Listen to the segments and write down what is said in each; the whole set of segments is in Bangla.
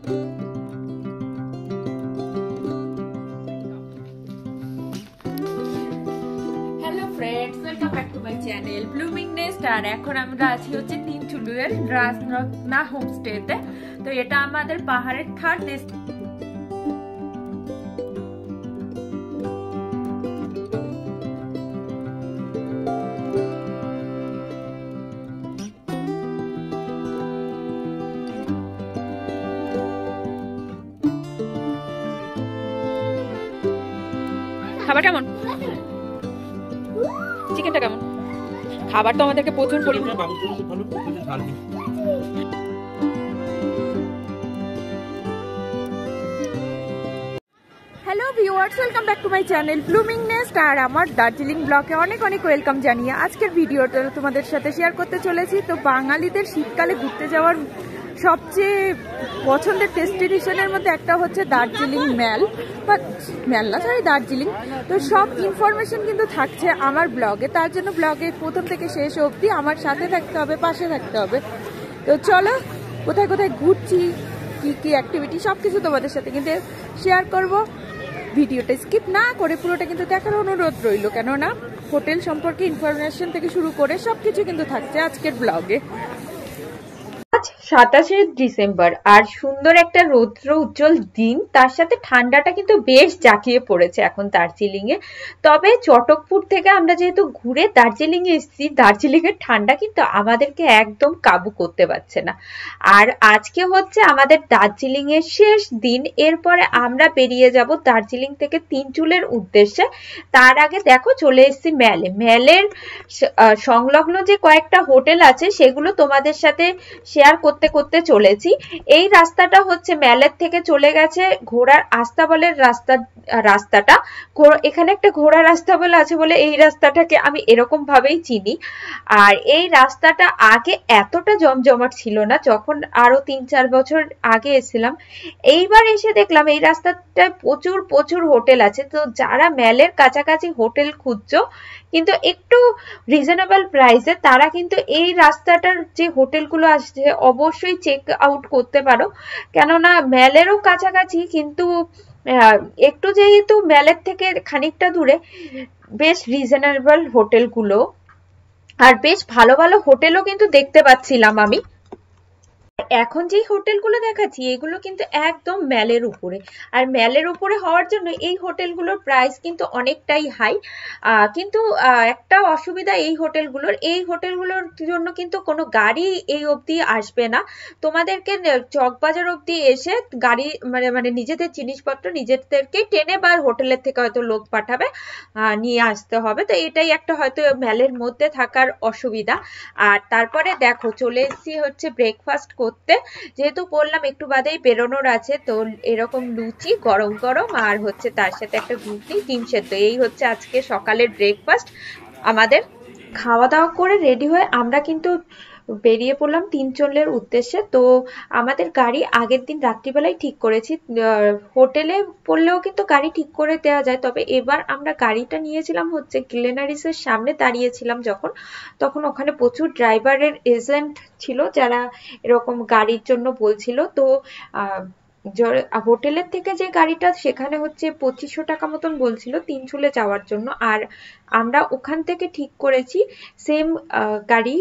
Hello friends, welcome back to my channel blooming nest. আর এখন আমরা আছি হচ্ছে তিনচুলের রাজরত্না হোমস্টেতে। তো এটা আমাদের পাহাড়ের থার্ড ডেস্টিনেশন। খাবার কেমন? চিকেনটা কেমন? খাবার তো আমাদেরকে প্রচুর পরিমাণে hello viewers, welcome back to my channel blooming nest. আর আমার দার্জিলিং ব্লগে অনেক অনেক ওয়েলকাম জানিয়ে আজকের ভিডিওটা তোমাদের সাথে শেয়ার করতে চলেছি। তো বাঙালিদের শীতকালে ঘুরতে যাওয়ার সবচেয়ে পছন্দের ডেস্টিনেশনের মধ্যে একটা হচ্ছে দার্জিলিং দার্জিলিং। তো সব ইনফরমেশন কিন্তু থাকছে আমার ব্লগে, তার জন্য ব্লগে প্রথম থেকে শেষ অবধি আমার সাথে থাকতে হবে, পাশে থাকতে হবে। তো চলো, কোথায় কোথায় ঘুরছি, কি কি অ্যাক্টিভিটি, সব কিছু তোমাদের সাথে কিন্তু শেয়ার করব। ভিডিওটা স্কিপ না করে পুরোটা কিন্তু দেখার অনুরোধ রইল, কেননা হোটেল সম্পর্কে ইনফরমেশন থেকে শুরু করে সবকিছু কিন্তু থাকছে আজকের ব্লগে। আজ 27শে ডিসেম্বর আর সুন্দর একটা রৌদ্র উজ্জ্বল দিন, তার সাথে ঠান্ডাটা কিন্তু বেশ জাঁকিয়ে পড়েছে এখন দার্জিলিং এ। তবে চটকপুর থেকে আমরা যেহেতু ঘুরে দার্জিলিং এ এসেছি, দার্জিলিং এর ঠান্ডা কিন্তু আমাদেরকে একদম কাবু করতে পারছে না। আর আজকে হচ্ছে আমাদের দার্জিলিং এর শেষ দিন, এরপরে আমরা বেরিয়ে যাব দার্জিলিং থেকে তিনচুলের উদ্দেশ্যে। তার আগে দেখো চলে এসেছি মেলের সংলগ্ন যে কয়েকটা হোটেল আছে সেগুলো তোমাদের সাথে শেয়ার করতে করতে চলেছি। এই রাস্তাটা হচ্ছে মেলের থেকে চলে গেছে ঘোড়ার আস্তাবলের রাস্তাটা। এখানে একটা ঘোড়া রাস্তা বলে আছে বলে এই রাস্তাটাকে আমি এরকম ভাবেই চিনি। আর এই রাস্তাটা আগে এতটা জমজমাট ছিল না, যখন আরো 3-4 বছর আগে এসেছিলাম। এইবার এসে দেখলাম এই রাস্তাটায় প্রচুর প্রচুর হোটেল আছে। তো যারা মেলের কাছাকাছি হোটেল খুঁজছো কিন্তু একটু রিজনেবল প্রাইসে, তারা কিন্তু এই রাস্তাটার যে হোটেলগুলো আসছে অবশ্যই চেক আউট করতে পারো, কেননা মেলেরও কাছাকাছি কিন্তু একটু যেহেতু মেলের থেকে খানিকটা দূরে, বেশ রিজনেবল হোটেলগুলো আর বেশ ভালো ভালো হোটেলও কিন্তু দেখতে পাচ্ছিলাম আমি। এখন যে হোটেলগুলো দেখাচ্ছি এগুলো কিন্তু একদম মেলের উপরে, আর মেলের উপরে হওয়ার জন্য এই হোটেলগুলোর প্রাইস কিন্তু অনেকটাই হাই। কিন্তু একটা অসুবিধা এই হোটেলগুলোর জন্য কিন্তু কোনো গাড়ি এই অবধি আসবে না। তোমাদেরকে চকবাজার অবধি এসে গাড়ি মানে নিজেদের জিনিসপত্র নিজেদেরকে টেনে বা হোটেলের থেকে হয়তো লোক পাঠাবে, নিয়ে আসতে হবে। তো এটাই একটা হয়তো মেলের মধ্যে থাকার অসুবিধা। আর তারপরে দেখো চলে এসেছি হচ্ছে ব্রেকফাস্ট করতে, যেহেতু বললাম একটু বাদেই বেরোনোর আছে। তো এরকম লুচি গরম গরম আর হচ্ছে তার সাথে একটা ঘুগনি, ডিম সেদ্ধ, এই হচ্ছে আজকে সকালের ব্রেকফাস্ট আমাদের। খাওয়া দাওয়া করে রেডি হয়ে আমরা কিন্তু বেরিয়ে পড়লাম তিনচুলের উদ্দেশ্যে। তো আমাদের গাড়ি আগের দিন রাত্রিবেলায় ঠিক করেছি, হোটেলে পড়লেও কিন্তু গাড়ি ঠিক করে দেওয়া যায়। তবে এবার আমরা গাড়িটা নিয়েছিলাম হচ্ছে গ্লেনারিসের সামনে দাঁড়িয়েছিলাম যখন, তখন ওখানে প্রচুর ড্রাইভারের এজেন্ট ছিল যারা এরকম গাড়ির জন্য বলছিল। তো হোটেলের থেকে যে গাড়িটা সেখানে হচ্ছে 2500 টাকা মতন বলছিল তিনচুলে যাওয়ার জন্য, আর আমরা ওখান থেকে ঠিক করেছি সেম গাড়ি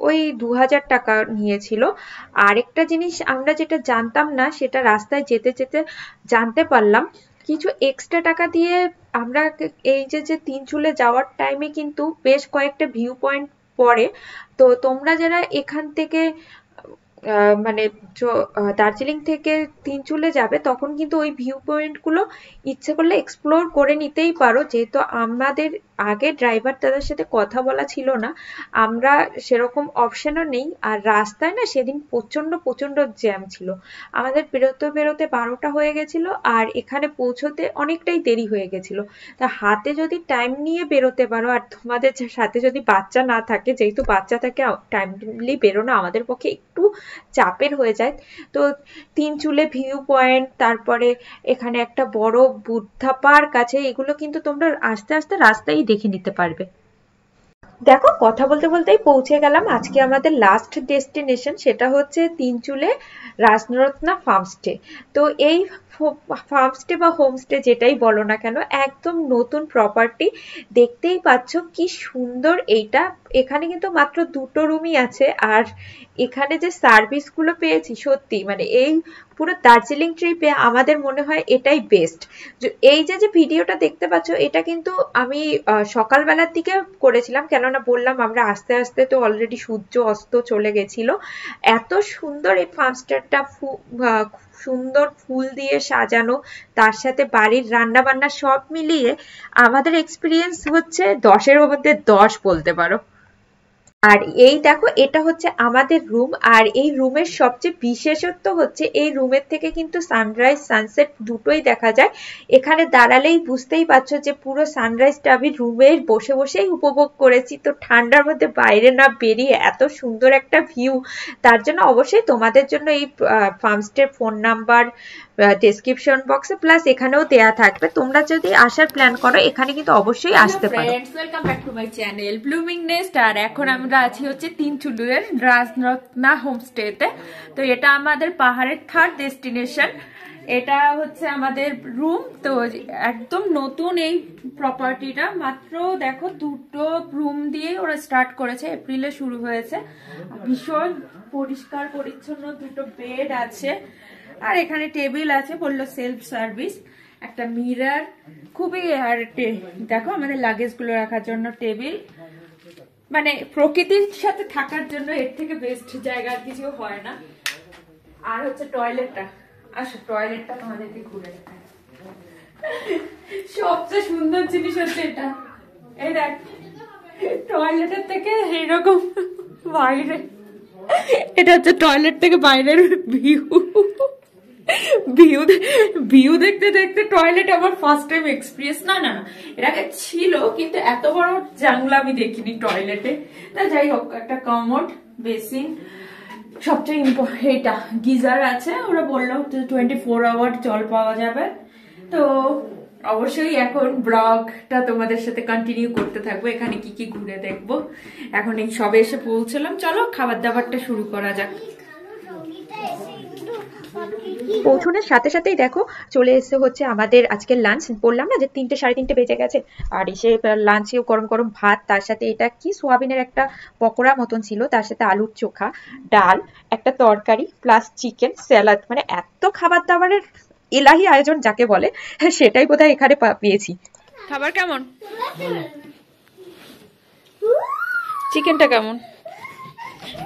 ওই 2000 টাকা নিয়েছিল। আরেকটা জিনিস আমরা যেটা জানতাম না সেটা রাস্তায় যেতে যেতে জানতে পারলাম, কিছু এক্সট্রা টাকা দিয়ে আমরা এই যে তিনচুলে যাওয়ার টাইমে কিন্তু বেশ কয়েকটা ভিউ পয়েন্ট পড়ে। তো তোমরা যারা এখান থেকে মানে দার্জিলিং থেকে তিনচুলে যাবে তখন কিন্তু ওই ভিউ পয়েন্ট গুলো ইচ্ছে করলে এক্সপ্লোর করে নিতেই পারো। যেহেতু আমাদের আগে ড্রাইভার দাদার সাথে কথা বলা ছিল না, আমরা সেরকম অপশনও নেই। আর রাস্তায় না সেদিন প্রচন্ড জ্যাম ছিল, আমাদের বেরোতে বেরোতে 12টা হয়ে গেছিল আর এখানে পৌঁছতে অনেকটাই দেরি হয়ে গেছিল। তা হাতে যদি টাইম নিয়ে বেরোতে পারো, আর তোমাদের সাথে যদি বাচ্চা না থাকে, যেহেতু বাচ্চা থাকে টাইমলি বেরোনো আমাদের পক্ষে একটু চাপের হয়ে যায়। তো তিনচুলে ভিউ পয়েন্ট, তারপরে এখানে একটা বড় বুদ্ধা পার্ক আছে, এগুলো কিন্তু তোমরা আস্তে আস্তে রাস্তায় দেখে নিতে পারবে। দেখো কথা বলতে বলতেই পৌঁছে গেলাম আজকে আমাদের লাস্ট ডেস্টিনেশন, সেটা হচ্ছে তিনচুলে রাজরত্না ফার্মস্টে। তো এই ফার্মস্টে বা হোমস্টে যেটাই বলো না কেন, একদম নতুন প্রপার্টি, দেখতেই পাচ্ছ কি সুন্দর এইটা। এখানে কিন্তু মাত্র 2টো রুমই আছে, আর এখানে যে সার্ভিস গুলো পেয়েছি সত্যি মানে এই পুরো দার্জিলিং ট্রিপে আমাদের মনে হয় এটাই বেস্ট। এই যে যে ভিডিওটা দেখতে পাচ্ছ এটা কিন্তু আমি সকালবেলার দিকে করেছিলাম, কেননা বললাম আমরা আস্তে আস্তে তো অলরেডি সূর্য অস্ত চলে গেছিল। এত সুন্দর এই ফার্মস্টেটা, সুন্দর ফুল দিয়ে সাজানো, তার সাথে বাড়ির রান্না বান্না সব মিলিয়ে আমাদের এক্সপিরিয়েন্স হচ্ছে 10-এর মধ্যে 10 বলতে পারো। আর এই দেখো এটা হচ্ছে আমাদের রুম, আর এই রুমের সবচেয়ে বিশেষত্ব হচ্ছে এই রুমের থেকে কিন্তু সানরাইজ সানসেট দুটোই দেখা যায়। এখানে দাঁড়ালেই বুঝতেই পারছো যে পুরো সানরাইজটা আমি রুমে বসে বসেই উপভোগ করেছি। তো ঠান্ডার মধ্যে বাইরে না বেরিয়ে এত সুন্দর একটা ভিউ, তার জন্য অবশ্যই তোমাদের জন্য এই ফার্মস্টের ফোন নাম্বার ডেসক্রিপশন বক্সে প্লাস এখানেও দেয়া থাকবে, তোমরা যদি আসার প্ল্যান করো এখানে কিন্তু অবশ্যই আসতে পারো। Welcome back to my channel blooming nest. আর এখন আমরা আছি হচ্ছে তিনচুলের রাজরত্না হোমস্টেতে। তো এটা আমাদের পাহাড়ের 3rd ডেস্টিনেশন। এটা হচ্ছে আমাদের রুম। তো একদম নতুন এই প্রপার্টিটা, মাত্র দেখো 2টো রুম দিয়ে ওরা স্টার্ট করেছে, এপ্রিলে শুরু হয়েছে। ভীষণ পরিষ্কার পরিচ্ছন্ন, 2টো বেড আছে, আর এখানে টেবিল আছে, বললো সেলফ সার্ভিস, একটা মিরর, খুবই, আর দেখো আমাদের লাগেজ গুলো রাখার জন্য টেবিল। মানে প্রকৃতির সাথে থাকার জন্য এর থেকে বেস্ট জায়গা কিছু হয় না। আর হচ্ছে টয়লেটটা, আসো টয়লেটটা তোমাদেরকে ঘুরে দেখাই। সবচেয়ে সুন্দর জিনিস হচ্ছে এটা, এই দেখ টয়লেটের থেকে এইরকম বাইরে, এটা হচ্ছে টয়লেট থেকে বাইরের ভিউ। ভিউ দেখতে দেখতে টয়লেট আমার ফার্স্ট টাইম এক্সপিরিয়েন্স। না না এর আগে ছিল, কিন্তু এত বড় জানলা আমি দেখিনি টয়লেটে। তা যাই হোক, একটা কমোড, বেসিন, সবচেয়ে এটা গিজার আছে। ওরা বললো 24 আওয়ার জল পাওয়া যাবে। তো অবশ্যই এখন ব্লগটা তোমাদের সাথে কন্টিনিউ করতে থাকবো, এখানে কি কি ঘুরে দেখবো। এখন এই সবে এসে পৌঁছলাম, চলো খাবার দাবারটা শুরু করা যাক। পৌঁছানোর সাথে সাথেই দেখো চলে এসে হচ্ছে আমাদের আজকের লাঞ্চ। বললাম না যে 3টে 3:30 বেজে গেছে, আর এসে লাঞ্চে গরম গরম ভাত, তার সাথে এটা কি সোয়াবিনের একটা পকোড়া মতন ছিল, তার সাথে আলুর চোখা, ডাল, একটা তরকারি প্লাস চিকেন, স্যালাড, মানে এত খাবার দাবারের এলাহি আয়োজন যাকে বলে, সেটাই বোধহয় এখানে পেয়েছি। খাবার কেমন? চিকেনটা কেমন?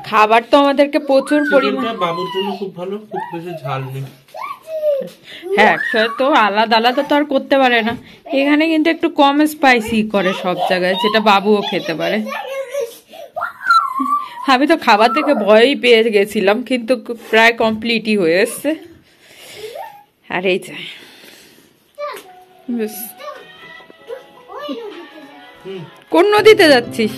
খাবার তো আমাদেরকে প্রচুর পরিমাণে, বাবুর জন্য খুব ভালো, খুব বেশি ঝাল নেই। হ্যাঁ তো আলাদা আলাদা তো আর করতে পারে না, এখানে কিন্তু একটু কম স্পাইসি করে সব জায়গায়, যেটা বাবুও খেতে পারে। আমি তো খাবার থেকে ভয়ই পেয়ে গেছিলাম, কিন্তু প্রায় কমপ্লিটই হয়ে এসছে। আর এই যে কোন নদীতে যাচ্ছিস?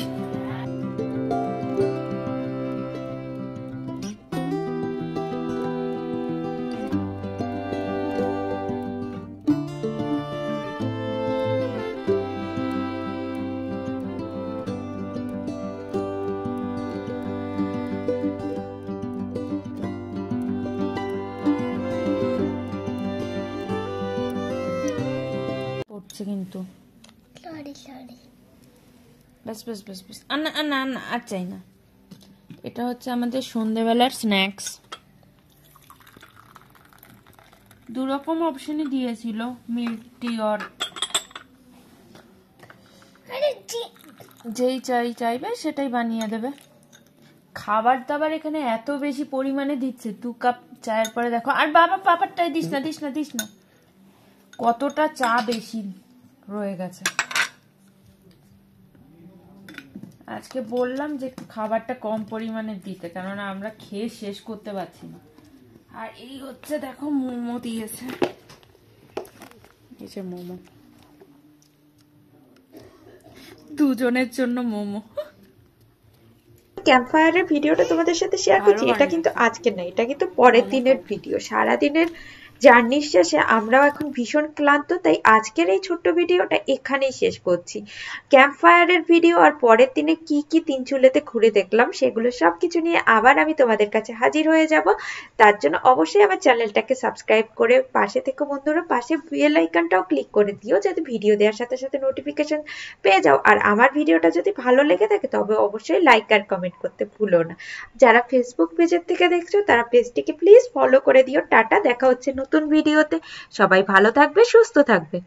কিন্তু আর চাই না। এটা হচ্ছে আমাদের সন্ধ্যেবেলার স্ন্যাক্স। 2 রকম অপশনই দিয়েছিল, মিল্ক আর যেই চাইবে সেটাই বানিয়ে দেবে। খাবার দাবার এখানে এত বেশি পরিমাণে দিচ্ছে, 2 কাপ চায়ের পরে দেখো। আর পাপারটাই দিস না, কতটা চা বেশি রয়ে গেছে। আজকে বললাম যে খাবারটা কম পরিমাণে দিতে, কেননা আমরা খেয়ে শেষ করতে পারছি না। আর এই হচ্ছে দেখো মোমো দিয়েছে, মোমো দুজনের জন্য মোমো। ক্যাম্পফায়ারের ভিডিওটা তোমাদের সাথে শেয়ার করছি, এটা কিন্তু আজকে না, এটা কিন্তু পরের দিনের ভিডিও। সারাদিনের জার্নির শেষে আমরাও এখন ভীষণ ক্লান্ত, তাই আজকের এই ছোট্ট ভিডিওটা এখানেই শেষ করছি। ক্যাম্প ফায়ারের ভিডিও আর পরের দিনে কি কি তিনচুলেতে ঘুরে দেখলাম সেগুলো সবকিছু নিয়ে আবার আমি তোমাদের কাছে হাজির হয়ে যাব। তার জন্য অবশ্যই আমার চ্যানেলটাকে সাবস্ক্রাইব করে পাশে থেকো বন্ধুরা, পাশে বেল আইকনটাও ক্লিক করে দিও যাতে ভিডিও দেওয়ার সাথে সাথে নোটিফিকেশন পেয়ে যাও। আর আমার ভিডিওটা যদি ভালো লেগে থাকে তবে অবশ্যই লাইক আর কমেন্ট করতে ভুলো না। যারা ফেসবুক পেজের থেকে দেখছো তারা পেজটিকে প্লিজ ফলো করে দিও। টাটা, দেখা হচ্ছে নতুন ভিডিওতে। সবাই ভালো থাকবে, সুস্থ থাকবে।